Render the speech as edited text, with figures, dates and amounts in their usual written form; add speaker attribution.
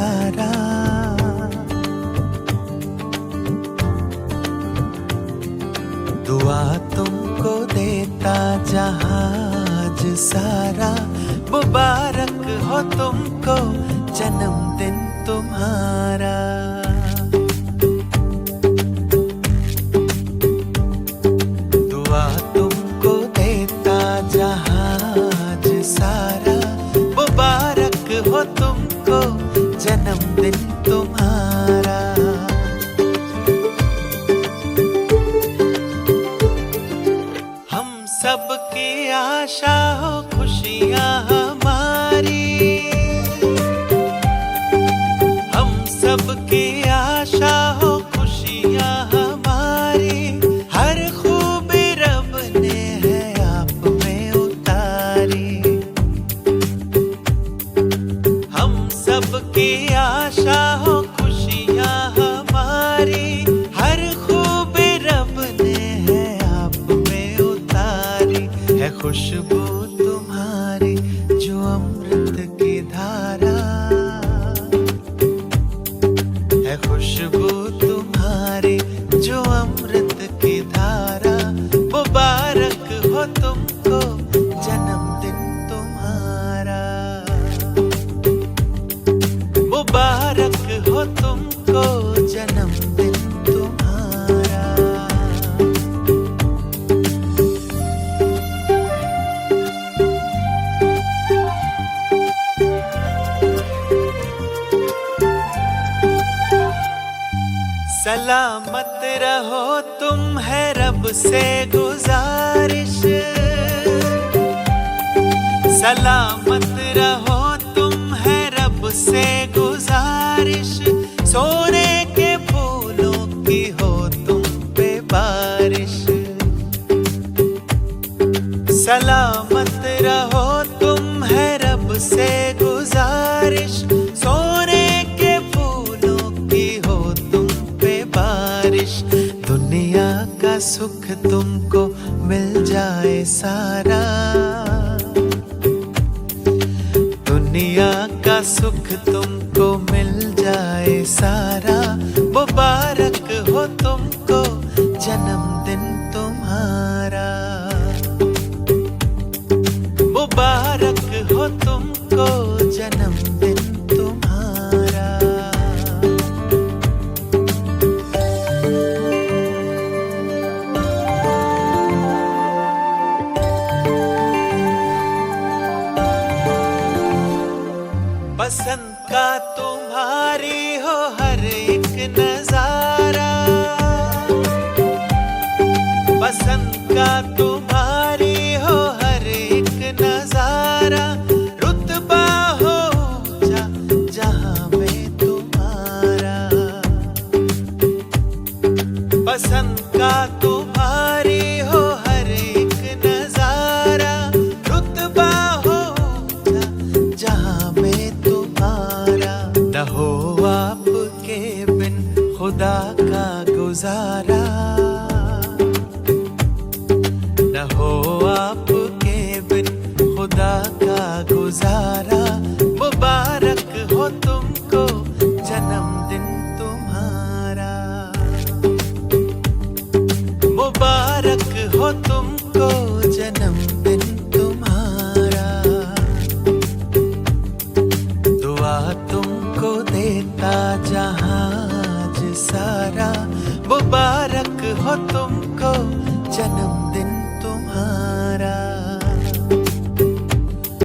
Speaker 1: सारा। दुआ तुमको देता जहाज सारा, मुबारक हो तुमको जन्मदिन तुम्हारा। दुआ तुमको देता जहाज सारा, मुबारक हो तुमको जन्मदिन तुम्हारा। हम सबकी आशा हो खुशियाँ हमारी, हम सबकी आशा हो खुशियाँ हमारी। हर खूबी रब ने है आप में उतारी। हम सबकी आशा हो खुशियाँ हमारी, हर खूबी रब ने है आप में उतारी। है खुशबू तुम्हारी जो अमृत की धारा, है खुशबू तुम्हारी जो अमृत की धारा। मुबारक हो तुमको जन्मदिन तुम्हारा, मुबारक हो तुमको जन्मदिन तुम्हारा। सलामत रहो तुम है रब से गुजारिश, सलामत रहो तुम है रब से गुजारिश। सोने के फूलों की हो तुम पे बारिश। सलामत रहो तुम है रब से गुजारिश। सोने के फूलों की हो तुम पे बारिश। दुनिया का सुख तुमको मिल जाए सारा, दुनिया का सुख तुमको मिल जाए सारा। मुबारक हो तुमको जन्मदिन तुम्हारा, मुबारक हो तुमको जन्मदिन तुम्हारा। पसंद का तुम्हारी हो हर एक नजारा, पसंद का तुम्हारी हो हर एक नजारा। रुतबा हो ऊंचा जहां में तुम्हारा, पसंद का तुम्हारी हो हर एक नजारा। रुतबा हो ऊंचा जहां में तुम्हारा। न हो आपके बिन खुदा का गुजारा, न हो आपके बिन खुदा का गुजारा। मुबारक हो तुमको जन्मदिन तुम्हारा, मुबारक हो तुमको जन्मदिन तुम्हारा। दुआ तुमको देता जहाज सारा, मुबारक हो तुमको जन्मदिन